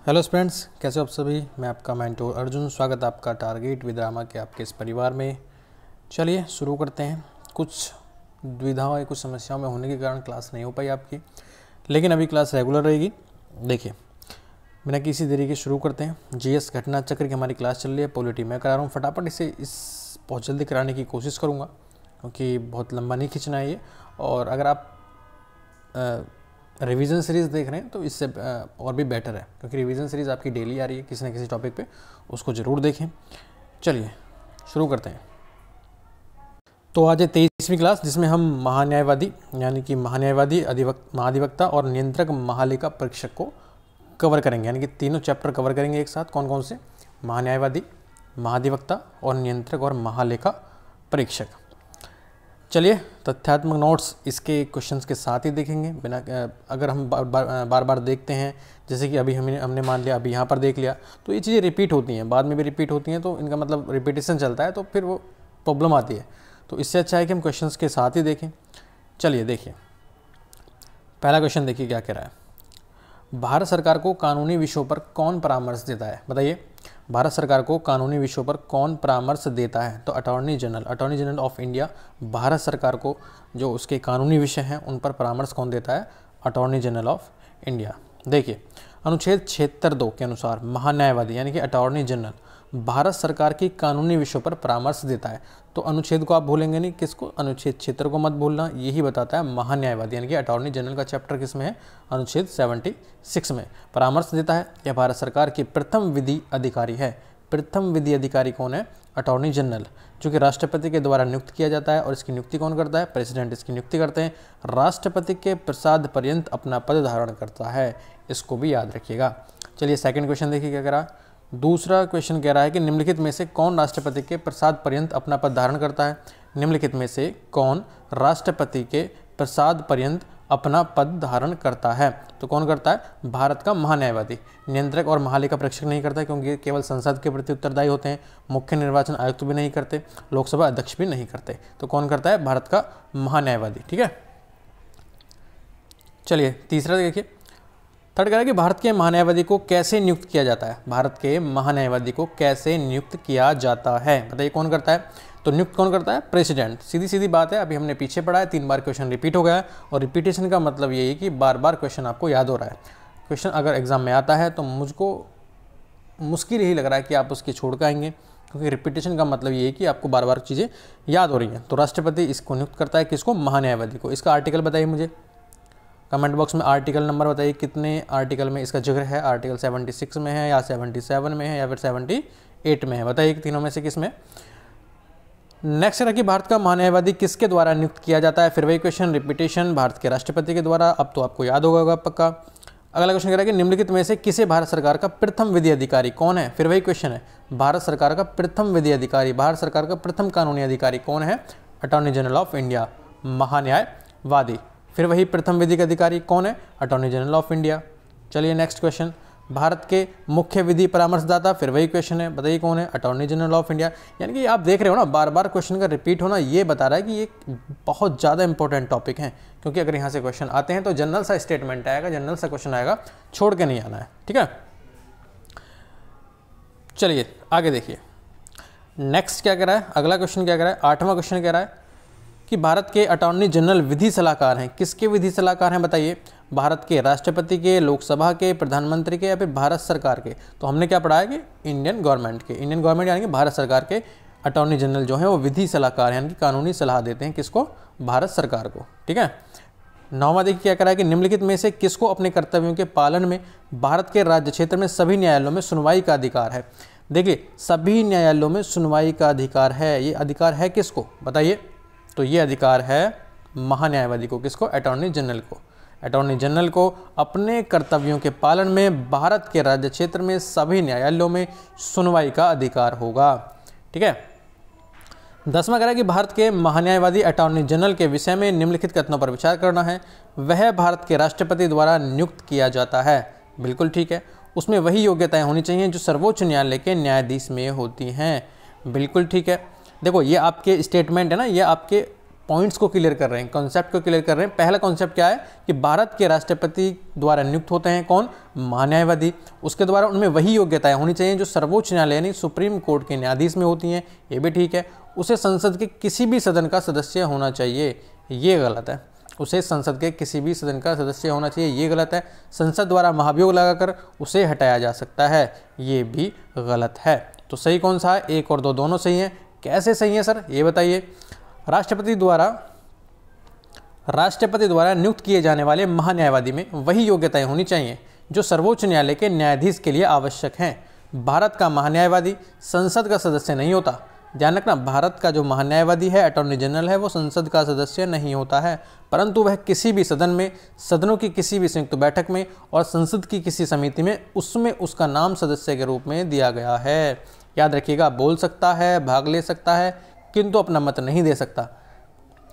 Hello friends, कैसे हो आप सभी। मैं आपका मेंटोर अर्जुन, स्वागत है आपका टारगेट विद रामा के आपके इस परिवार में। चलिए शुरू करते हैं। कुछ दुविधाओं या कुछ समस्याओं में होने के कारण क्लास नहीं हो पाई आपकी, लेकिन अभी क्लास रेगुलर रहेगी। देखिए, बिना किसी देरी के शुरू करते हैं। जीएस घटना चक्र की हमारी क्लास चल रही है, पॉलिटी मैं करा रहा हूँ। फटाफट इसे बहुत जल्दी कराने की कोशिश करूँगा, क्योंकि बहुत लंबा नहीं खींचना है ये। और अगर आप रिवीजन सीरीज़ देख रहे हैं तो इससे और भी बेटर है, क्योंकि रिवीजन सीरीज़ आपकी डेली आ रही है किसी न किसी टॉपिक पे, उसको ज़रूर देखें। चलिए शुरू करते हैं। तो आज है 23वीं क्लास, जिसमें हम महान्यायवादी यानी कि महान्यायवादी, महाधिवक्ता और नियंत्रक महालेखा परीक्षक को कवर करेंगे। यानी कि तीनों चैप्टर कवर करेंगे एक साथ। कौन कौन से? महान्यायवादी, महाधिवक्ता और नियंत्रक और महालेखा परीक्षक। चलिए तथ्यात्मक नोट्स इसके क्वेश्चंस के साथ ही देखेंगे। बिना अगर हम बार बार देखते हैं, जैसे कि अभी हमने मान लिया, अभी यहाँ पर देख लिया, तो ये चीज़ें रिपीट होती हैं, बाद में भी रिपीट होती हैं, तो इनका मतलब रिपीटेशन चलता है, तो फिर वो प्रॉब्लम आती है। तो इससे अच्छा है कि हम क्वेश्चंस के साथ ही देखें। चलिए देखिए, पहला क्वेश्चन देखिए क्या कह रहा है। भारत सरकार को कानूनी विषयों पर कौन परामर्श देता है? बताइए, भारत सरकार को कानूनी विषयों पर कौन परामर्श देता है? तो attorney general of India Bharat सरकार को जो उसके कानूनी विषय हैं उन पर परामर्श कौन देता है? Attorney general of India. देखिए, अनुच्छेद 76(2) के अनुसार महान्यायवादी यानी कि अटॉर्नी जनरल भारत सरकार की कानूनी विषयों पर परामर्श देता है। तो अनुच्छेद को आप भूलेंगे नहीं, किसको? अनुच्छेद 76 को मत भूलना। यही बताता है महान्यायवादी यानी कि अटॉर्नी जनरल का चैप्टर किस में है? अनुच्छेद 76 में परामर्श देता है। यह भारत सरकार की प्रथम विधि अधिकारी है। प्रथम विधि अधिकारी कौन है? अटॉर्नी जनरल, जो कि राष्ट्रपति के द्वारा नियुक्त किया जाता है। और इसकी नियुक्ति कौन करता है? प्रेसिडेंट इसकी नियुक्ति करते हैं। राष्ट्रपति के प्रसाद पर्यंत अपना पद धारण करता है, इसको भी याद रखिएगा। चलिए सेकंड क्वेश्चन देखिए क्या कह रहा है। दूसरा क्वेश्चन कह रहा है कि निम्नलिखित में से कौन राष्ट्रपति के प्रसाद पर्यंत अपना पद धारण करता है? निम्नलिखित में से कौन राष्ट्रपति के प्रसाद पर्यंत अपना पद धारण करता है? तो कौन करता है? भारत का महान्यायवादी। नियंत्रक और महालेखा परीक्षक नहीं करता, क्योंकि ये केवल संसद के प्रति उत्तरदायी होते हैं। मुख्य निर्वाचन आयुक्त भी नहीं करते, लोकसभा अध्यक्ष भी नहीं करते। तो कौन करता है? भारत का महान्यायवादी। ठीक है, चलिए तीसरा देखिए। थर्ड कह रहा है कि भारत के महान्यायवादी को कैसे नियुक्त किया जाता है? भारत के महान्यायवादी को कैसे नियुक्त किया जाता है? बताइए कौन करता है? तो नियुक्त कौन करता है? प्रेसिडेंट। सीधी सीधी बात है, अभी हमने पीछे पढ़ा है, 3 बार क्वेश्चन रिपीट हो गया है। और रिपीटेशन का मतलब यही है कि बार बार क्वेश्चन आपको याद हो रहा है। क्वेश्चन अगर एग्जाम में आता है तो मुझको मुश्किल यही लग रहा है कि आप उसकी छोड़ के आएंगे, क्योंकि रिपीटेशन का मतलब ये है कि आपको बार बार चीज़ें याद हो रही हैं। तो राष्ट्रपति इसको नियुक्त करता है, किसको? महान्यायवादी को। इसका आर्टिकल बताइए मुझे, कमेंट बॉक्स में आर्टिकल नंबर बताइए, कितने आर्टिकल में इसका जिक्र है? आर्टिकल 76 में है, या 77 में है, या फिर 78 में है? बताइए तीनों में से किस में? नेक्स्ट है कि भारत का महान्यायवादी किसके द्वारा नियुक्त किया जाता है? फिर वही क्वेश्चन, रिपीटेशन, भारत के राष्ट्रपति के द्वारा। अब तो आपको याद होगा पक्का। अगला क्वेश्चन कह रहा है कि निम्नलिखित में से किसे भारत सरकार का प्रथम विधि अधिकारी कौन है? फिर वही क्वेश्चन है, भारत सरकार का प्रथम विधि अधिकारी, भारत सरकार का प्रथम कानूनी अधिकारी कौन है? अटॉर्नी जनरल ऑफ इंडिया, महान्यायवादी। फिर वही प्रथम विधिक अधिकारी कौन है? Attorney general of India. चलिए नेक्स्ट क्वेश्चन, भारत के मुख्य विधि परामर्शदाता, फिर वही क्वेश्चन है, बताइए कौन है? Attorney general of India. यानी कि आप देख रहे हो ना, बार बार क्वेश्चन का रिपीट होना ये बता रहा है कि ये बहुत ज़्यादा इंपॉर्टेंट टॉपिक है, क्योंकि अगर यहाँ से क्वेश्चन आते हैं तो जनरल सा स्टेटमेंट आएगा, जनरल सा क्वेश्चन आएगा, छोड़ के नहीं आना है। ठीक है, चलिए आगे देखिए नेक्स्ट क्या कह रहा है। अगला क्वेश्चन क्या कह रहा है? 8वां क्वेश्चन कह रहा है कि भारत के अटॉर्नी जनरल विधि सलाहकार हैं। किसके विधि सलाहकार हैं? बताइए, भारत के राष्ट्रपति के, लोकसभा के, प्रधानमंत्री के, या फिर भारत सरकार के? तो हमने क्या पढ़ा है कि इंडियन गवर्नमेंट के। इंडियन गवर्नमेंट यानी कि भारत सरकार के अटॉर्नी जनरल जो हैं वो विधि सलाहकार हैं, यानी कि कानूनी सलाह देते हैं। किसको? भारत सरकार को। ठीक है, 9वां देखिए क्या कह रहा है कि निम्नलिखित में से किसको अपने कर्तव्यों के पालन में भारत के राज्य क्षेत्र में सभी न्यायालयों में सुनवाई का अधिकार है? देखिए, सभी न्यायालयों में सुनवाई का अधिकार है, ये अधिकार है किसको? बताइए। तो ये अधिकार है महान्यायवादी को। किसको? अटॉर्नी जनरल को। अटॉर्नी जनरल को अपने कर्तव्यों के पालन में भारत के राज्य क्षेत्र में सभी न्यायालयों में सुनवाई का अधिकार होगा। ठीक है, 10वां कह रहा है कि भारत के महान्यायवादी अटॉर्नी जनरल के विषय में निम्नलिखित कथनों पर विचार करना है। वह भारत के राष्ट्रपति द्वारा नियुक्त किया जाता है। बिल्कुल ठीक है, उसमें वही योग्यताएं होनी चाहिए जो सर्वोच्च न्यायालय के न्यायाधीश में होती हैं। बिल्कुल ठीक है। देखो, ये आपके स्टेटमेंट है ना, ये आपके पॉइंट्स को क्लियर कर रहे हैं, कॉन्सेप्ट को क्लियर कर रहे हैं। पहला कॉन्सेप्ट क्या है कि भारत के राष्ट्रपति द्वारा नियुक्त होते हैं कौन, महान्यायवादी। उसके द्वारा उनमें वही योग्यताएं होनी चाहिए जो सर्वोच्च न्यायालय यानी सुप्रीम कोर्ट के न्यायाधीश में होती हैं, ये भी ठीक है। उसे संसद के किसी भी सदन का सदस्य होना चाहिए, ये गलत है। उसे संसद के किसी भी सदन का सदस्य होना चाहिए, ये गलत है। संसद द्वारा महाभियोग लगाकर उसे हटाया जा सकता है, ये भी गलत है। तो सही कौन सा है, 1 और 2 दोनों सही हैं। कैसे सही है सर, ये बताइए। राष्ट्रपति द्वारा नियुक्त किए जाने वाले महान्यायवादी में वही योग्यताएं होनी चाहिए जो सर्वोच्च न्यायालय के न्यायाधीश के लिए आवश्यक हैं। भारत का महान्यायवादी संसद का सदस्य नहीं होता। ध्यान रखना, भारत का जो महान्यायवादी है, अटॉर्नी जनरल है, वो संसद का सदस्य नहीं होता है, परंतु वह किसी भी सदन में, सदनों की किसी भी संयुक्त बैठक में और संसद की किसी समिति में उसमें उसका नाम सदस्य के रूप में दिया गया है। याद रखिएगा, बोल सकता है, भाग ले सकता है, किंतु अपना मत नहीं दे सकता।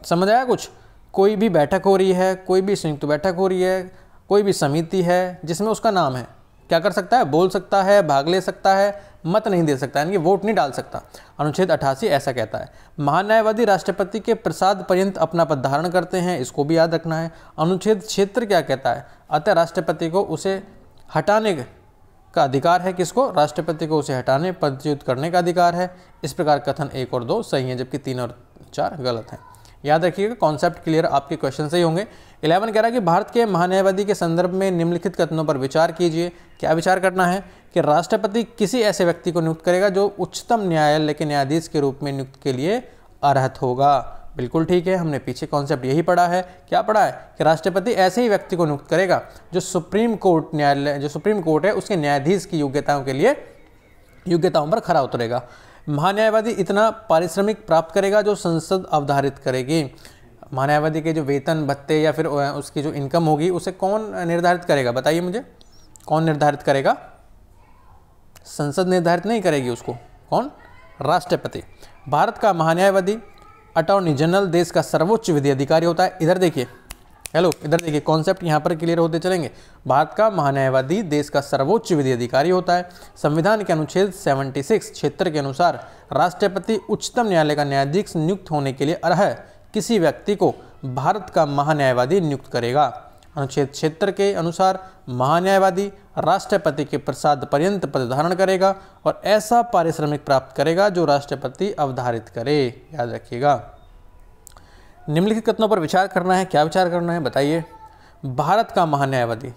समझ आया कुछ? कोई भी बैठक हो रही है, कोई भी संयुक्त बैठक हो रही है, कोई भी समिति है जिसमें उसका नाम है, क्या कर सकता है, बोल सकता है, भाग ले सकता है, मत नहीं दे सकता, यानी कि वोट नहीं डाल सकता। अनुच्छेद 88 ऐसा कहता है। महान्यायवादी राष्ट्रपति के प्रसाद पर्यंत अपना पद धारण करते हैं, इसको भी याद रखना है। अनुच्छेद क्षेत्र क्या कहता है, अतः राष्ट्रपति को उसे हटाने का अधिकार है। किसको, राष्ट्रपति को उसे हटाने, पदच्युत करने का अधिकार है। इस प्रकार कथन 1 और 2 सही हैं, जबकि 3 और 4 गलत हैं। याद रखिएगा, कॉन्सेप्ट क्लियर, आपके क्वेश्चन सही होंगे। 11 कह रहा है कि भारत के महान्यायवादी के संदर्भ में निम्नलिखित कथनों पर विचार कीजिए। क्या विचार करना है कि राष्ट्रपति किसी ऐसे व्यक्ति को नियुक्त करेगा जो उच्चतम न्यायालय के न्यायाधीश के रूप में नियुक्त के लिए अर्हत होगा। बिल्कुल ठीक है, हमने पीछे कॉन्सेप्ट यही पढ़ा है। क्या पढ़ा है कि राष्ट्रपति ऐसे ही व्यक्ति को नियुक्त करेगा जो सुप्रीम कोर्ट न्यायालय, जो सुप्रीम कोर्ट है उसके न्यायाधीश की योग्यताओं पर खरा उतरेगा। महान्यायवादी इतना पारिश्रमिक प्राप्त करेगा जो संसद अवधारित करेगी। महान्यायवादी के जो वेतन भत्ते या फिर उसकी जो इनकम होगी उसे कौन निर्धारित करेगा, बताइए मुझे, कौन निर्धारित करेगा? संसद निर्धारित नहीं करेगी उसको, कौन? राष्ट्रपति। भारत का महान्यायवादी अटॉर्नी जनरल देश का सर्वोच्च विधि अधिकारी होता है। इधर देखिए, हेलो, इधर देखिए, कॉन्सेप्ट यहाँ पर क्लियर होते चलेंगे। भारत का महान्यायवादी देश का सर्वोच्च विधि अधिकारी होता है। संविधान के अनुच्छेद 76 क्षेत्र के अनुसार राष्ट्रपति उच्चतम न्यायालय का न्यायाधीश नियुक्त होने के लिए अर्ह किसी व्यक्ति को भारत का महान्यायवादी नियुक्त करेगा। अनुच्छेद क्षेत्र के अनुसार महान्यायवादी राष्ट्रपति के प्रसाद पर्यंत पद धारण करेगा और ऐसा पारिश्रमिक प्राप्त करेगा जो राष्ट्रपति अवधारित करे। याद रखिएगा, निम्नलिखित कथनों पर विचार करना है। क्या विचार करना है, बताइए। भारत का महान्यायवादी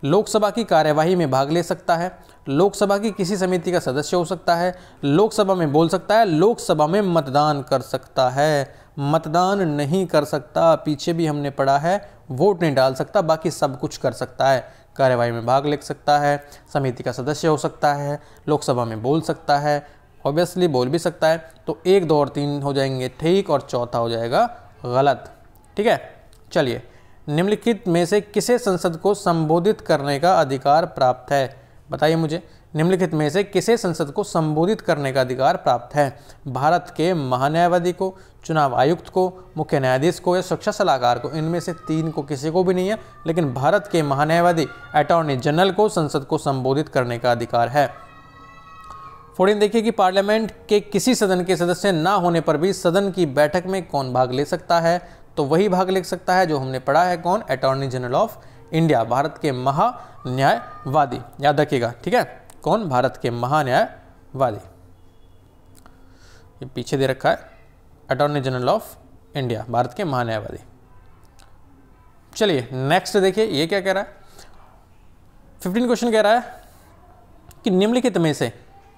लोकसभा की कार्यवाही में भाग ले सकता है, लोकसभा की किसी समिति का सदस्य हो सकता है, लोकसभा में बोल सकता है, लोकसभा में मतदान कर सकता है। मतदान नहीं कर सकता, पीछे भी हमने पढ़ा है, वोट नहीं डाल सकता, बाकी सब कुछ कर सकता है। कार्यवाही में भाग ले सकता है, समिति का सदस्य हो सकता है, लोकसभा में बोल सकता है, ऑब्वियसली बोल भी सकता है। तो 1, 2 और 3 हो जाएंगे ठीक और चौथा हो जाएगा गलत। ठीक है, चलिए, निम्नलिखित में से किसे संसद को संबोधित करने का अधिकार प्राप्त है, बताइए मुझे। निम्नलिखित में से किसे संसद को संबोधित करने का अधिकार प्राप्त है? भारत के महान्यायवादी को, चुनाव आयुक्त को, मुख्य न्यायाधीश को या सुरक्षा सलाहकार को? इनमें से 3 को किसी को भी नहीं है, लेकिन भारत के महान्यायवादी अटॉर्नी जनरल को संसद को संबोधित करने का अधिकार है। 14 देखिए कि पार्लियामेंट के किसी सदन के सदस्य ना होने पर भी सदन की बैठक में कौन भाग ले सकता है? तो वही भाग ले सकता है जो हमने पढ़ा है, कौन? Attorney general of India, Bharat के महान्यायवादी। याद रखिएगा, ठीक है, कौन? भारत के महान्यायवादी। ये पीछे दे रखा है, attorney general of India, Bharat के महान्यायवादी। चलिए नेक्स्ट देखिए, ये क्या कह रहा है। 15 क्वेश्चन कह रहा है कि निम्नलिखित में से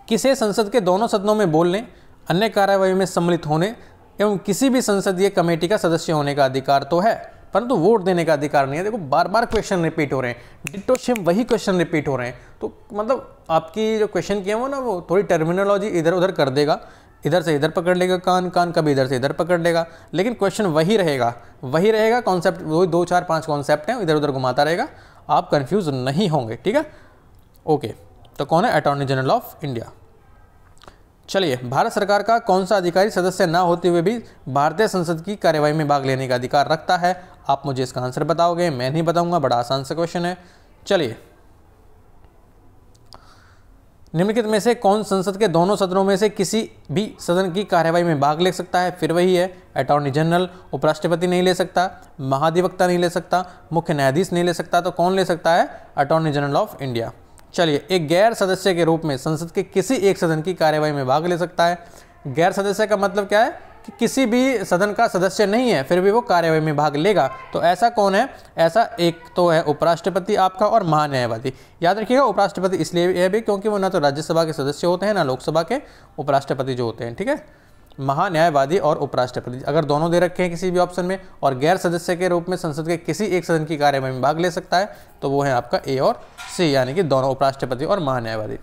किसे संसद के दोनों सदनों में बोलने, अन्य कार्यवाही में सम्मिलित होने एवं किसी भी संसदीय कमेटी का सदस्य होने का अधिकार तो है, परंतु वोट देने का अधिकार नहीं है। देखो, बार बार क्वेश्चन रिपीट हो रहे हैं, डिट्टो सेम वही क्वेश्चन रिपीट हो रहे हैं, तो मतलब आपकी जो क्वेश्चन किए वो ना, वो थोड़ी टर्मिनोलॉजी इधर उधर कर देगा, इधर से इधर पकड़ लेगा कान, कभी इधर से इधर पकड़ लेगा, लेकिन क्वेश्चन वही रहेगा, कॉन्सेप्ट वही 2, 4, 5 कॉन्सेप्ट हैं, इधर उधर घुमाता रहेगा, आप कन्फ्यूज नहीं होंगे। ठीक है, ओके। तो कौन है? Attorney general of India. चलिए, भारत सरकार का कौन सा अधिकारी सदस्य ना होते हुए भी भारतीय संसद की कार्यवाही में भाग लेने का अधिकार रखता है? आप मुझे इसका आंसर बताओगे, मैं नहीं बताऊंगा, बड़ा आसान सा क्वेश्चन है। चलिए निम्नलिखित में से कौन संसद के दोनों सदनों में से किसी भी सदन की कार्यवाही में भाग ले सकता है? फिर वही है, अटॉर्नी जनरल, उपराष्ट्रपति नहीं ले सकता, महाधिवक्ता नहीं ले सकता, मुख्य न्यायाधीश नहीं ले सकता, तो कौन ले सकता है? Attorney general of India. चलिए, एक गैर सदस्य के रूप में संसद के किसी एक सदन की कार्यवाही में भाग ले सकता है। गैर सदस्य का मतलब क्या है कि किसी भी सदन का सदस्य नहीं है फिर भी वो कार्यवाही में भाग लेगा। तो ऐसा कौन है? ऐसा एक तो है उपराष्ट्रपति आपका और महान्यायवादी। याद रखिएगा, उपराष्ट्रपति इसलिए है भी क्योंकि वो ना तो राज्यसभा के सदस्य होते हैं ना लोकसभा के उपराष्ट्रपति जो होते हैं। ठीक है, महान्यायवादी और उपराष्ट्रपति अगर दोनों दे रखे हैं किसी भी ऑप्शन में, और गैर सदस्य के रूप में संसद के किसी एक सदन की कार्यवाही में भाग ले सकता है, तो वो है आपका ए और सी, यानी कि दोनों उपराष्ट्रपति और महान्यायवादी।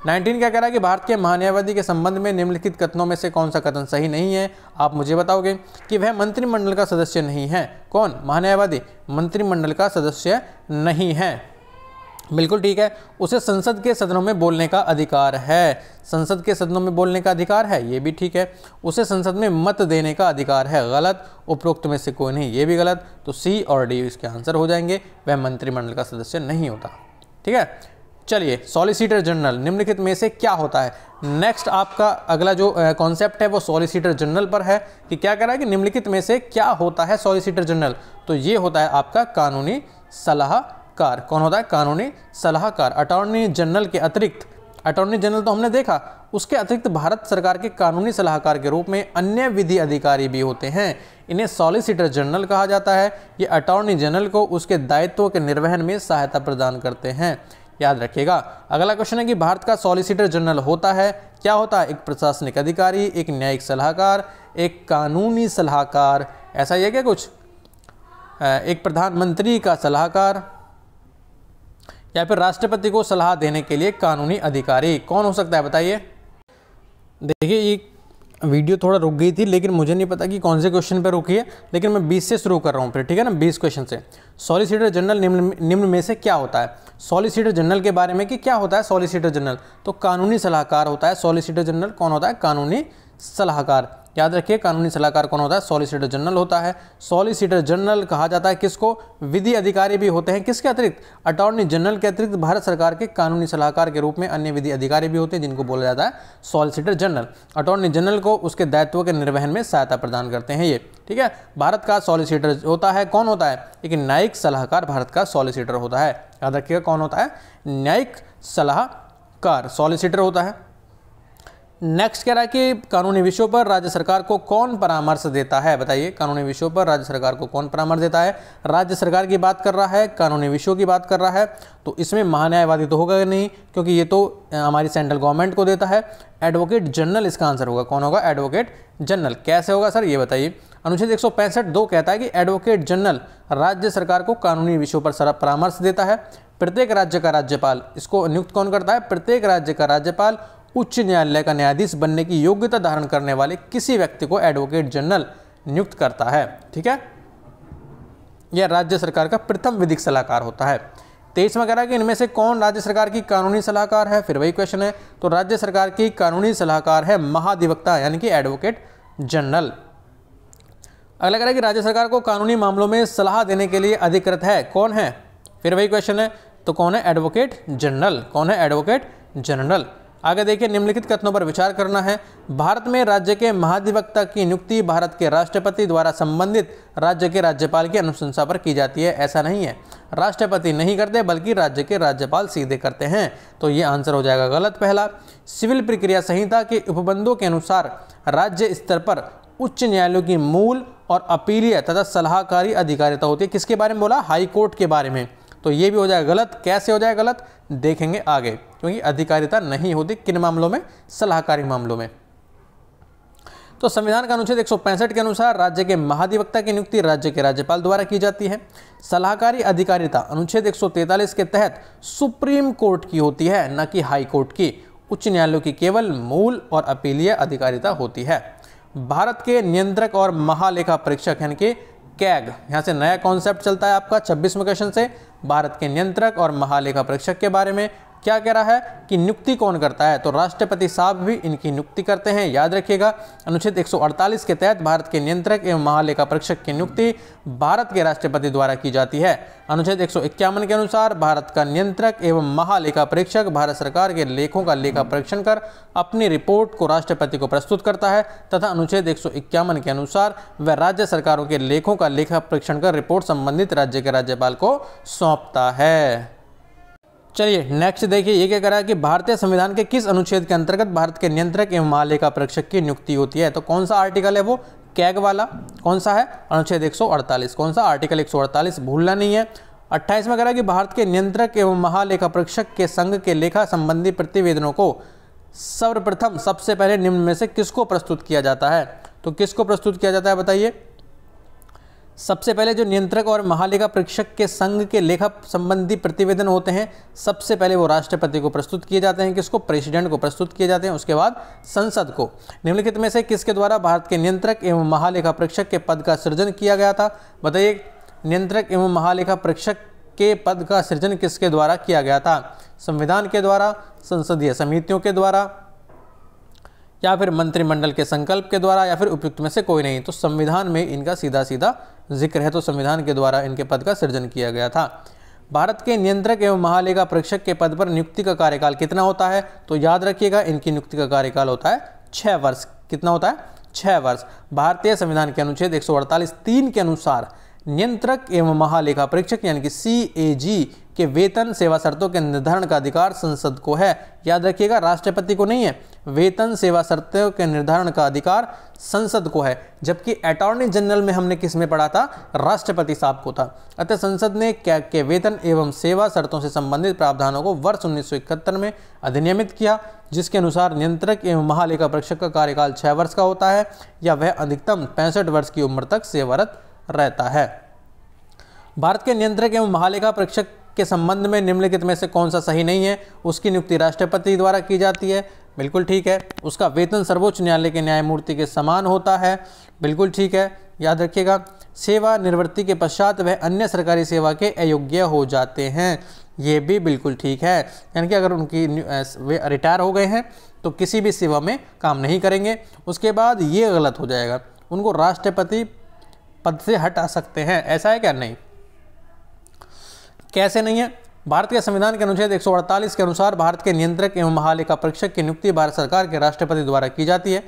19 क्या कह रहा है कि भारत के महान्यायवादी के संबंध में निम्नलिखित कथनों में से कौन सा कथन सही नहीं है? आप मुझे बताओगे कि वह मंत्रिमंडल का सदस्य नहीं है। कौन? महान्यायवादी मंत्रिमंडल का सदस्य नहीं है। बिल्कुल ठीक है, उसे संसद के सदनों में बोलने का अधिकार है। संसद के सदनों में बोलने का अधिकार है, ये भी ठीक है। उसे संसद में मत देने का अधिकार है, गलत। उपरोक्त में से कोई नहीं, ये भी गलत। तो सी और डी इसके आंसर हो जाएंगे। वह मंत्रिमंडल का सदस्य नहीं होता। ठीक है, चलिए, सॉलिसिटर जनरल निम्नलिखित में से क्या होता है? नेक्स्ट आपका अगला जो कॉन्सेप्ट है वो सॉलिसिटर जनरल पर है कि क्या कह रहा है कि निम्नलिखित में से क्या होता है सॉलिसिटर जनरल? तो ये होता है आपका कानूनी सलाहकार। कौन होता है? कानूनी सलाहकार। अटॉर्नी जनरल के अतिरिक्त, अटॉर्नी जनरल तो हमने देखा, उसके अतिरिक्त भारत सरकार के कानूनी सलाहकार के रूप में अन्य विधि अधिकारी भी होते हैं। इन्हें सॉलिसिटर जनरल कहा जाता है। ये अटॉर्नी जनरल को उसके दायित्वों के निर्वहन में सहायता प्रदान करते हैं। याद रखिएगा। अगला क्वेश्चन है कि भारत का सॉलिसिटर जनरल होता है, क्या होता है? एक प्रशासनिक अधिकारी, एक न्यायिक सलाहकार, एक कानूनी सलाहकार, ऐसा ही है क्या कुछ? एक प्रधानमंत्री का सलाहकार, या फिर राष्ट्रपति को सलाह देने के लिए कानूनी अधिकारी। कौन हो सकता है बताइए? देखिए, ये वीडियो थोड़ा रुक गई थी, लेकिन मुझे नहीं पता कि कौन से क्वेश्चन पर रुकी है, लेकिन मैं 20 से शुरू कर रहा हूँ फिर, ठीक है ना? 20 क्वेश्चन से। सॉलिसिटर जनरल निम्न में से क्या होता है? सॉलिसिटर जनरल के बारे में कि क्या होता है सॉलिसिटर जनरल? तो कानूनी सलाहकार होता है सॉलिसिटर जनरल। कौन होता है? कानूनी सलाहकार। याद रखिए, कानूनी सलाहकार कौन होता है? सॉलिसिटर जनरल होता है। सॉलिसिटर जनरल कहा जाता है किसको? विधि अधिकारी भी होते हैं। किसके अतिरिक्त? अटॉर्नी जनरल के अतिरिक्त भारत सरकार के कानूनी सलाहकार के रूप में अन्य विधि अधिकारी भी होते हैं, जिनको बोला जाता है सॉलिसिटर जनरल। अटॉर्नी जनरल को उसके दायित्वों के निर्वहन में सहायता प्रदान करते हैं ये। ठीक है, भारत का सॉलिसिटर होता है, कौन होता है? एक न्यायिक सलाहकार भारत का सॉलिसिटर होता है। याद रखिएगा, कौन होता है? न्यायिक सलाहकार सॉलिसिटर होता है। नेक्स्ट कह रहा है कि कानूनी विषयों पर राज्य सरकार को कौन परामर्श देता है? बताइए, कानूनी विषयों पर राज्य सरकार को कौन परामर्श देता है? राज्य सरकार की बात कर रहा है, कानूनी विषयों की बात कर रहा है, तो इसमें महान्यायवादी तो होगा नहीं, क्योंकि ये तो हमारी सेंट्रल गवर्नमेंट को देता है। एडवोकेट जनरल इसका आंसर होगा। कौन होगा? Advocate general. कैसे होगा सर, ये बताइए। अनुच्छेद 165(2) कहता है कि एडवोकेट जनरल राज्य सरकार को कानूनी विषयों पर परामर्श देता है। प्रत्येक राज्य का राज्यपाल इसको नियुक्त कौन करता है? प्रत्येक राज्य का राज्यपाल उच्च न्यायालय का न्यायाधीश बनने की योग्यता धारण करने वाले किसी व्यक्ति को एडवोकेट जनरल नियुक्त करता है। ठीक है, यह राज्य सरकार का प्रथम विधिक सलाहकार होता है। 23वां कह रहा है कि इनमें से कौन राज्य सरकार की कानूनी सलाहकार है? फिर वही क्वेश्चन है। तो राज्य सरकार की कानूनी सलाहकार है महाधिवक्ता, यानी कि एडवोकेट जनरल। अगला कह रहा है कि राज्य सरकार को कानूनी मामलों में सलाह देने के लिए अधिकृत है, कौन है? फिर वही क्वेश्चन है, तो कौन है? Advocate general. कौन है? Advocate general. आगे देखिए, निम्नलिखित कथनों पर विचार करना है। भारत में राज्य के महाधिवक्ता की नियुक्ति भारत के राष्ट्रपति द्वारा संबंधित राज्य के राज्यपाल की अनुशंसा पर की जाती है। ऐसा नहीं है, राष्ट्रपति नहीं करते बल्कि राज्य के राज्यपाल सीधे करते हैं। तो ये आंसर हो जाएगा गलत पहला। सिविल प्रक्रिया संहिता के उपबंधों के अनुसार राज्य स्तर पर उच्च न्यायालयों की मूल और अपीलीय तथा सलाहकारी अधिकारिता होती है। किसके बारे में बोला? हाई कोर्ट के बारे में। तो ये भी हो जाएगा गलत। कैसे हो जाएगा गलत, देखेंगे आगे, क्योंकि अधिकारिता नहीं होती किन मामलों में? सलाहकारी मामलों में। तो संविधान का अनुच्छेद 165 के अनुसार राज्य के महाधिवक्ता की नियुक्ति राज्य के राज्यपाल द्वारा की जाती है। सलाहकारी अधिकारिता अनुच्छेद 143 के तहत सुप्रीम कोर्ट की होती है, न कि हाई कोर्ट की। उच्च न्यायालयों की केवल मूल और अपीलीय अधिकारिता होती है। भारत के नियंत्रक और महालेखा परीक्षक यानी कि कैग, यहाँ से नया कॉन्सेप्ट चलता है आपका 26वें क्वेश्चन से। भारत के नियंत्रक और महालेखा परीक्षक के बारे में क्या कह रहा है कि नियुक्ति कौन करता है, तो राष्ट्रपति साहब भी इनकी नियुक्ति करते हैं, याद रखिएगा। अनुच्छेद 148 के तहत भारत के नियंत्रक एवं महालेखा परीक्षक की नियुक्ति भारत के राष्ट्रपति द्वारा की जाती है। अनुच्छेद 151 के अनुसार भारत का नियंत्रक एवं महालेखा परीक्षक भारत सरकार के लेखों का लेखा परीक्षण कर अपनी रिपोर्ट को राष्ट्रपति को प्रस्तुत करता है तथा अनुच्छेद 151 के अनुसार वह राज्य सरकारों के लेखों का लेखा परीक्षण कर रिपोर्ट संबंधित राज्य के राज्यपाल को सौंपता है। चलिए नेक्स्ट देखिए, ये क्या कह रहा है कि भारतीय संविधान के किस अनुच्छेद के अंतर्गत भारत के नियंत्रक एवं महालेखा परीक्षक की नियुक्ति होती है, तो कौन सा आर्टिकल है वो, कैग वाला, कौन सा है, अनुच्छेद 148, कौन सा आर्टिकल 148, भूलना नहीं है। 28 में कह रहा है कि भारत के नियंत्रक एवं महालेखा परीक्षक के संघ के लेखा संबंधी प्रतिवेदनों को सर्वप्रथम सबसे पहले निम्न में से किसको प्रस्तुत किया जाता है, तो किसको प्रस्तुत किया जाता है बताइए। सबसे पहले जो नियंत्रक और महालेखा परीक्षक के संघ के लेखा संबंधी प्रतिवेदन होते हैं, सबसे पहले वो राष्ट्रपति को प्रस्तुत किए जाते हैं, किसको, प्रेसिडेंट को प्रस्तुत किए जाते हैं, उसके बाद संसद को। निम्नलिखित में से किसके द्वारा भारत के नियंत्रक एवं महालेखा परीक्षक के पद का सृजन किया गया था, बताइए। नियंत्रक एवं महालेखा परीक्षक के पद का सृजन किसके द्वारा किया गया था, संविधान के द्वारा, संसदीय समितियों के द्वारा, या फिर मंत्रिमंडल के संकल्प के द्वारा, या फिर उपयुक्त में से कोई नहीं। तो संविधान में इनका सीधा सीधा जिक्र है, तो संविधान के द्वारा इनके पद का सृजन किया गया था। भारत के नियंत्रक एवं महालेखा परीक्षक के पद पर नियुक्ति का कार्यकाल कितना होता है, तो याद रखिएगा इनकी नियुक्ति का कार्यकाल होता है 6 वर्ष। कितना होता है, 6 वर्ष। भारतीय संविधान के अनुच्छेद 148(3) के अनुसार नियंत्रक एवं महालेखा परीक्षक यानी कि CAG के वेतन सेवा शर्तों के निर्धारण का अधिकार संसद को है, याद रखिएगा, राष्ट्रपति को नहीं है। वेतन सेवा शर्तों के निर्धारण का अधिकार संसद को है, जबकि अटॉर्नी जनरल में हमने किस में पढ़ा था, राष्ट्रपति साहब को था। अतः संसद ने कैग के वेतन एवं सेवा शर्तों से संबंधित प्रावधानों को वर्ष 1971 में अधिनियमित किया, जिसके अनुसार नियंत्रक एवं महालेखा परीक्षक का कार्यकाल 6 वर्ष का होता है या वह अधिकतम 65 वर्ष की उम्र तक सेवारत रहता है। भारत के नियंत्रक एवं महालेखा परीक्षक के संबंध में निम्नलिखित में से कौन सा सही नहीं है, उसकी नियुक्ति राष्ट्रपति द्वारा की जाती है, बिल्कुल ठीक है। उसका वेतन सर्वोच्च न्यायालय के न्यायमूर्ति के समान होता है, बिल्कुल ठीक है, याद रखिएगा। सेवा निवृत्ति के पश्चात वह अन्य सरकारी सेवा के अयोग्य हो जाते हैं, ये भी बिल्कुल ठीक है। यानी कि अगर उनकी वे रिटायर हो गए हैं तो किसी भी सेवा में काम नहीं करेंगे। उसके बाद ये गलत हो जाएगा, उनको राष्ट्रपति पद से हटा सकते हैं, ऐसा है क्या, नहीं, कैसे नहीं है। भारत के संविधान के अनुच्छेद 148 के अनुसार भारत के नियंत्रक एवं महालेखा परीक्षक की नियुक्ति भारत सरकार के राष्ट्रपति द्वारा की जाती है।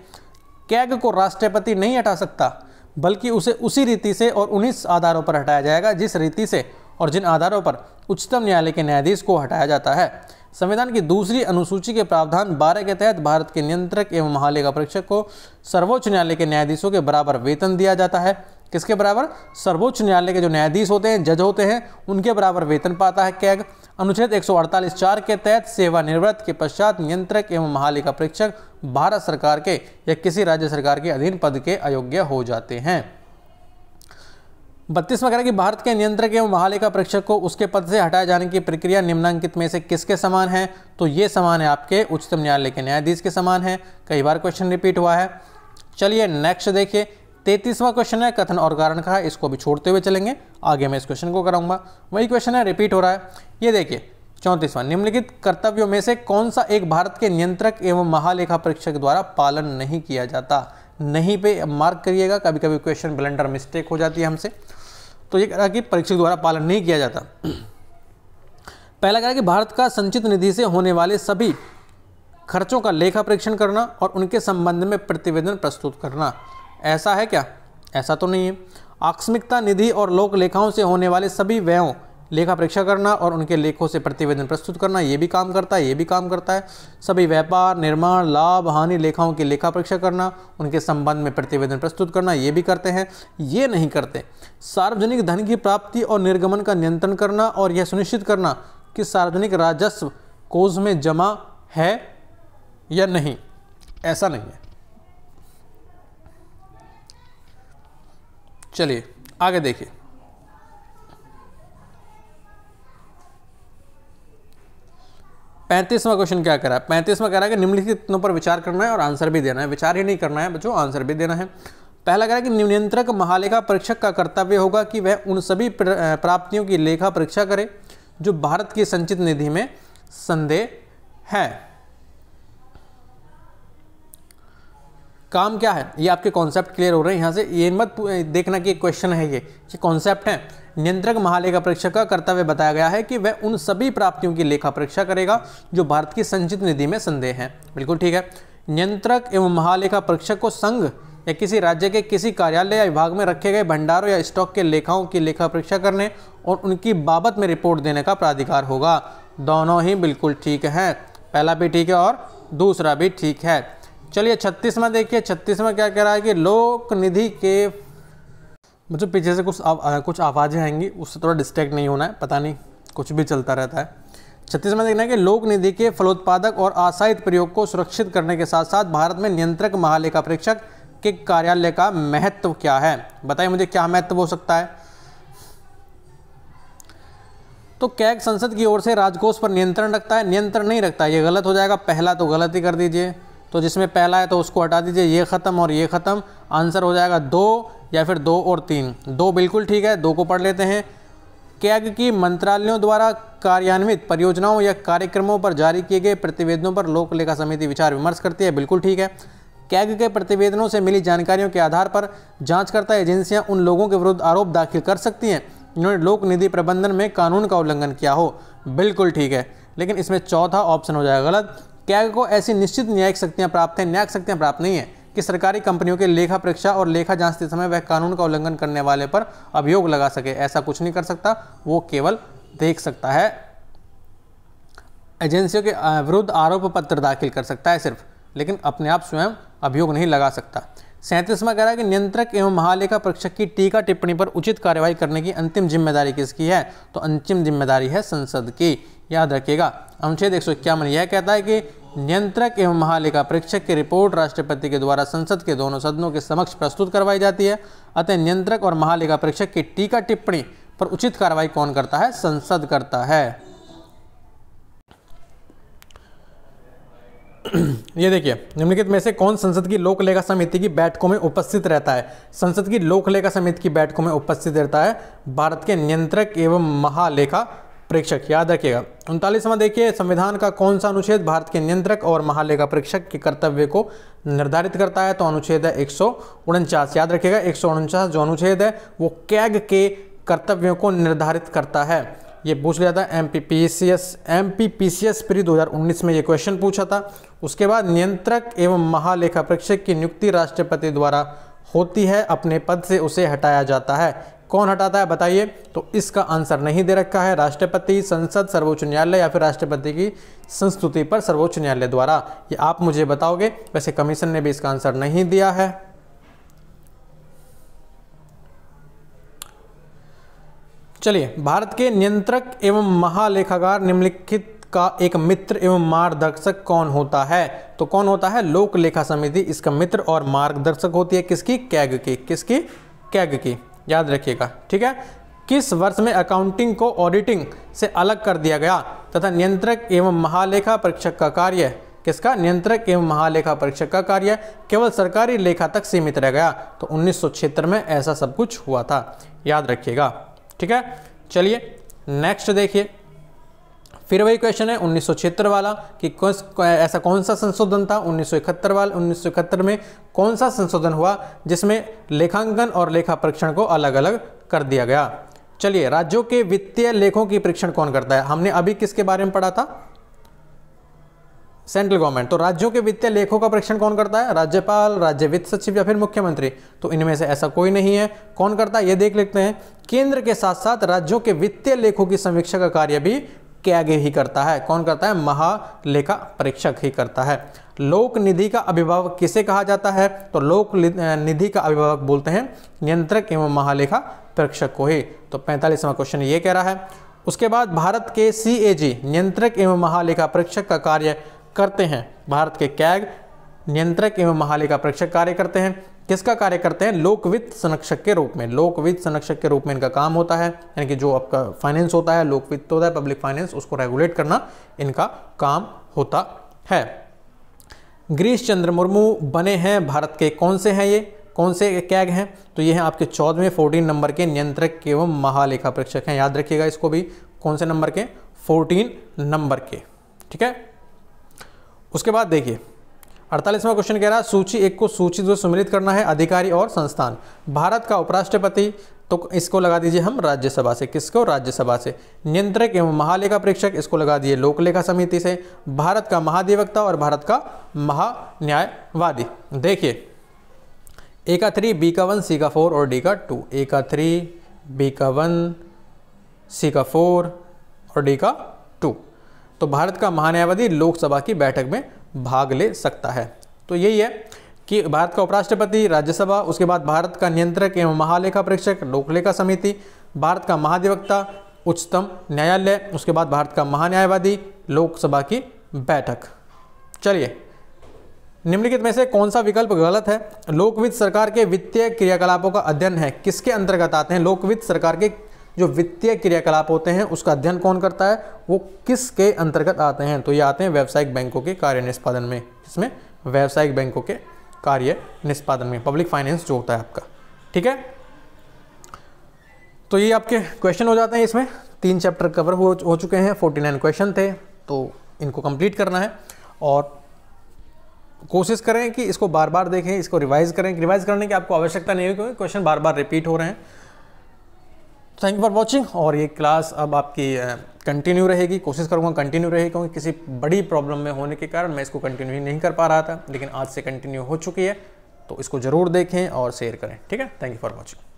कैग को राष्ट्रपति नहीं हटा सकता, बल्कि उसे उसी रीति से और उन्हीं आधारों पर हटाया जाएगा जिस रीति से और जिन आधारों पर उच्चतम न्यायालय के न्यायाधीश को हटाया जाता है। संविधान की दूसरी अनुसूची के प्रावधान 12 के तहत भारत के नियंत्रक एवं महालेखा परीक्षक को सर्वोच्च न्यायालय के न्यायाधीशों के बराबर वेतन दिया जाता है। किसके बराबर, सर्वोच्च न्यायालय के जो न्यायाधीश होते हैं, जज होते हैं, उनके बराबर वेतन पाता है कैग। अनुच्छेद 148(4) के तहत सेवानिवृत्ति के पश्चात नियंत्रक एवं महालेखा परीक्षक भारत सरकार के या किसी राज्य सरकार के अधीन पद के अयोग्य हो जाते हैं। 32 में कह रहा है कि भारत के नियंत्रक एवं महालेखा परीक्षक को उसके पद से हटाए जाने की प्रक्रिया निम्नलिखित में से किसके समान है, तो ये समान है आपके उच्चतम न्यायालय के न्यायाधीश के समान है। कई बार क्वेश्चन रिपीट हुआ है। चलिए नेक्स्ट देखिए, 33वां क्वेश्चन है कथन और कारण का है, इसको भी छोड़ते हुए चलेंगे, आगे मैं इस क्वेश्चन को कराऊंगा। वही क्वेश्चन है, रिपीट हो रहा है। ये देखिए 34वां, निम्नलिखित कर्तव्यों में से कौन सा एक भारत के नियंत्रक एवं महालेखा परीक्षक द्वारा पालन नहीं किया जाता, नहीं पे मार्क करिएगा, कभी कभी क्वेश्चन ब्लंडर मिस्टेक हो जाती है हमसे। तो ये कह रहा कि परीक्षक द्वारा पालन नहीं किया जाता। पहला कह रहा कि भारत का संचित निधि से होने वाले सभी खर्चों का लेखा परीक्षण करना और उनके संबंध में प्रतिवेदन प्रस्तुत करना, ऐसा है क्या, ऐसा तो नहीं है। आकस्मिकता निधि और लोक लेखाओं से होने वाले सभी व्ययों लेखा परीक्षा करना और उनके लेखों से प्रतिवेदन प्रस्तुत करना, ये भी काम करता है, ये भी काम करता है। सभी व्यापार, निर्माण, लाभ, हानि लेखाओं की लेखा परीक्षा करना, उनके संबंध में प्रतिवेदन प्रस्तुत करना, ये भी करते हैं। ये नहीं करते सार्वजनिक धन की प्राप्ति और निर्गमन का नियंत्रण करना और यह सुनिश्चित करना कि सार्वजनिक राजस्व कोष में जमा है या नहीं, ऐसा नहीं है। चलिए आगे देखिए, 35वां क्वेश्चन क्या कह रहा है। 35वां कह रहा है कि निम्नलिखित पर विचार करना है और आंसर भी देना है। विचार ही नहीं करना है बच्चों, आंसर भी देना है। पहला कह रहा है कि नियंत्रक महालेखा परीक्षक का कर्तव्य होगा कि वह उन सभी प्राप्तियों की लेखा परीक्षा करे जो भारत की संचित निधि में संदेह है। काम क्या है, ये आपके कॉन्सेप्ट क्लियर हो रहे हैं यहाँ से, ये मत देखना कि क्वेश्चन है, ये कॉन्सेप्ट है। नियंत्रक महालेखा परीक्षक का कर्तव्य बताया गया है कि वह उन सभी प्राप्तियों की लेखा परीक्षा करेगा जो भारत की संचित निधि में संदेह है। बिल्कुल ठीक है। नियंत्रक एवं महालेखा परीक्षक को संघ या किसी राज्य के किसी कार्यालय या विभाग में रखे गए भंडारों या स्टॉक के लेखाओं की लेखा परीक्षा करने और उनकी बाबत में रिपोर्ट देने का प्राधिकार होगा। दोनों ही बिल्कुल ठीक है, पहला भी ठीक है और दूसरा भी ठीक है। चलिए 36वां देखिए, 36वां क्या कह रहा है कि लोक निधि के, मुझे पीछे से कुछ आवाज़ें आएंगी, उससे थोड़ा डिस्ट्रैक्ट नहीं होना है, पता नहीं कुछ भी चलता रहता है। 36वां देखना है कि लोक निधि के फलोत्पादक और आशायित प्रयोग को सुरक्षित करने के साथ साथ भारत में नियंत्रक महालेखा परीक्षक के कार्यालय का महत्व क्या है। बताइए मुझे क्या महत्व हो सकता है। तो कैग संसद की ओर से राजकोष पर नियंत्रण रखता है, नियंत्रण नहीं रखता है, ये गलत हो जाएगा। पहला तो गलत ही कर दीजिए, तो जिसमें पहला है तो उसको हटा दीजिए, ये खत्म और ये खत्म। आंसर हो जाएगा 2 या फिर 2 और 3। 2 बिल्कुल ठीक है, 2 को पढ़ लेते हैं। कैग की मंत्रालयों द्वारा कार्यान्वित परियोजनाओं या कार्यक्रमों पर जारी किए गए प्रतिवेदनों पर लोक लेखा समिति विचार विमर्श करती है। बिल्कुल ठीक है। कैग के प्रतिवेदनों से मिली जानकारियों के आधार पर जांचकर्ता एजेंसियां उन लोगों के विरुद्ध आरोप दाखिल कर सकती हैं जिन्होंने लोक निधि प्रबंधन में कानून का उल्लंघन किया हो। बिल्कुल ठीक है, लेकिन इसमें चौथा ऑप्शन हो जाएगा गलत। कैग को ऐसी निश्चित न्यायिक शक्तियां प्राप्त हैं, न्यायिक शक्तियां प्राप्त नहीं है कि सरकारी कंपनियों के लेखा परीक्षा और लेखा जांचते समय वह कानून का उल्लंघन करने वाले पर अभियोग लगा सके। ऐसा कुछ नहीं कर सकता, वो केवल देख सकता है, एजेंसियों के विरुद्ध आरोप पत्र दाखिल कर सकता है सिर्फ, लेकिन अपने आप स्वयं अभियोग नहीं लगा सकता। 37वां कह रहा है कि नियंत्रक एवं महालेखा परीक्षक की टीका टिप्पणी पर उचित कार्रवाई करने की अंतिम जिम्मेदारी किसकी है। तो अंतिम जिम्मेदारी है संसद की, याद रखिएगा। अनुच्छेद 151 यह कहता है कि नियंत्रक एवं महालेखा परीक्षक की रिपोर्ट राष्ट्रपति के द्वारा संसद के दोनों सदनों के समक्ष प्रस्तुत करवाई जाती है। अतः नियंत्रक और महालेखा परीक्षक की टीका टिप्पणी पर उचित कार्रवाई कौन करता है, संसद करता है। ये देखिए, निम्नलिखित में से कौन संसद की लोक लेखा समिति की बैठकों में उपस्थित रहता है। संसद की लोक लेखा समिति की बैठकों में उपस्थित रहता है भारत के नियंत्रक एवं महालेखा परीक्षक, याद रखिएगा। 39वां देखिए, संविधान का कौन सा अनुच्छेद भारत के नियंत्रक और महालेखा परीक्षक के कर्तव्य को निर्धारित करता है। तो अनुच्छेद है 149, याद रखिएगा। 149 जो अनुच्छेद है वो कैग के कर्तव्यों को निर्धारित करता है। ये पूछ लिया था एमपीपीसीएस प्री 2019 में ये क्वेश्चन पूछा था। उसके बाद नियंत्रक एवं महालेखा परीक्षक की नियुक्ति राष्ट्रपति द्वारा होती है, अपने पद से उसे हटाया जाता है। कौन हटाता है बताइए। तो इसका आंसर नहीं दे रखा है, राष्ट्रपति, संसद, सर्वोच्च न्यायालय या फिर राष्ट्रपति की संस्तुति पर सर्वोच्च न्यायालय द्वारा। ये आप मुझे बताओगे। वैसे कमीशन ने भी इसका आंसर नहीं दिया है। चलिए, भारत के नियंत्रक एवं महालेखागार निम्नलिखित का एक मित्र एवं मार्गदर्शक कौन होता है। तो कौन होता है, लोक लेखा समिति इसका मित्र और मार्गदर्शक होती है किसकी, कैग की। किसकी, कैग की, याद रखिएगा। ठीक है। किस वर्ष में अकाउंटिंग को ऑडिटिंग से अलग कर दिया गया तथा नियंत्रक एवं महालेखा परीक्षक का कार्य, किसका, नियंत्रक एवं महालेखा परीक्षक का कार्य केवल सरकारी लेखा तक सीमित रह गया। तो 1976 में ऐसा सब कुछ हुआ था, याद रखिएगा। ठीक है। चलिए नेक्स्ट देखिए, फिर वही क्वेश्चन है 1976 वाला कि ऐसा कौन सा संशोधन था 1971 वाला। 1971 में कौन सा संशोधन हुआ जिसमें लेखांकन और लेखा परीक्षण को अलग अलग कर दिया गया। चलिए, राज्यों के वित्तीय लेखों की परीक्षण कौन करता है। हमने अभी किसके बारे में पढ़ा था, सेंट्रल गवर्नमेंट। तो राज्यों के वित्तीय लेखों का परीक्षण कौन करता है, राज्यपाल, राज्य वित्त सचिव या फिर मुख्यमंत्री। तो इनमें से ऐसा कोई नहीं है। कौन करता है ये देख लेते हैं। केंद्र के साथ साथ राज्यों के वित्तीय लेखों की समीक्षा का कार्य भी कैग ही करता है। कौन करता है, महालेखा परीक्षक ही करता है। लोक निधि का अभिभावक किसे कहा जाता है। तो लोक निधि का अभिभावक बोलते हैं नियंत्रक एवं महालेखा परीक्षक को ही। तो 45वां क्वेश्चन ये कह रहा है। उसके बाद भारत के CAG नियंत्रक एवं महालेखा परीक्षक का कार्य करते हैं। भारत के कैग नियंत्रक एवं महालेखा परीक्षक कार्य करते हैं। किसका कार्य करते हैं, लोकवित्त संरक्षक के रूप में। लोकवित्त संरक्षक के रूप में इनका काम होता है, यानी कि जो आपका फाइनेंस होता है, लोकवित्त होता है, पब्लिक फाइनेंस, उसको रेगुलेट करना इनका काम होता है। गिरीश चंद्र मुर्मू बने हैं भारत के, कौन से हैं ये, कौन से कैग हैं। तो ये हैं आपके 14वें 14 नंबर के नियंत्रक एवं महालेखा परीक्षक हैं, याद रखिएगा इसको भी। कौन से नंबर के, 14 नंबर के। ठीक है। उसके बाद देखिए 48वां क्वेश्चन कह रहा है सूची 1 को सूची 2 सम्मिलित करना है, अधिकारी और संस्थान। भारत का उपराष्ट्रपति, तो इसको लगा दीजिए हम राज्यसभा से, किसको, राज्यसभा से। नियंत्रक एवं महालेखा परीक्षक, इसको लगा दिए लोक लेखा समिति से। भारत का महाधिवक्ता और भारत का महान्यायवादी। देखिए ए का 3, बी का 1, सी का 4 और डी का 2। ए का 3, बी का 1, सी का 4 और डी का 2। तो भारत का महान्यायवादी लोकसभा की बैठक में भाग ले सकता है। तो यही है कि भारत का उपराष्ट्रपति राज्यसभा, उसके बाद भारत का नियंत्रक एवं महालेखा परीक्षक लोकलेखा समिति, भारत का महाधिवक्ता उच्चतम न्यायालय, उसके बाद भारत का महान्यायवादी लोकसभा की बैठक। चलिए निम्नलिखित में से कौन सा विकल्प गलत है? लोकवित्त सरकार के वित्तीय क्रियाकलापों का अध्ययन है, किसके अंतर्गत आते हैं? लोकवित्त सरकार के जो वित्तीय क्रियाकलाप होते हैं उसका अध्ययन कौन करता है, वो किसके अंतर्गत आते हैं? तो ये आते हैं व्यावसायिक बैंकों के कार्य निष्पादन में। इसमें व्यावसायिक बैंकों के कार्य निष्पादन में, पब्लिक फाइनेंस जो होता है आपका, ठीक है। तो ये आपके क्वेश्चन हो जाते हैं। इसमें 3 चैप्टर कवर हो चुके हैं, 49 क्वेश्चन थे, तो इनको कंप्लीट करना है और कोशिश करें कि इसको बार बार देखें, इसको रिवाइज करें। रिवाइज करने की आपको आवश्यकता नहीं है क्योंकि क्वेश्चन बार बार रिपीट हो रहे हैं। Thank you for watching. और ये क्लास अब आपकी कंटिन्यू रहेगी, कोशिश करूँगा कंटिन्यू रहे, क्योंकि किसी बड़ी प्रॉब्लम में होने के कारण मैं इसको कंटिन्यू नहीं कर पा रहा था, लेकिन आज से कंटिन्यू हो चुकी है। तो इसको ज़रूर देखें और शेयर करें, ठीक है। Thank you for watching.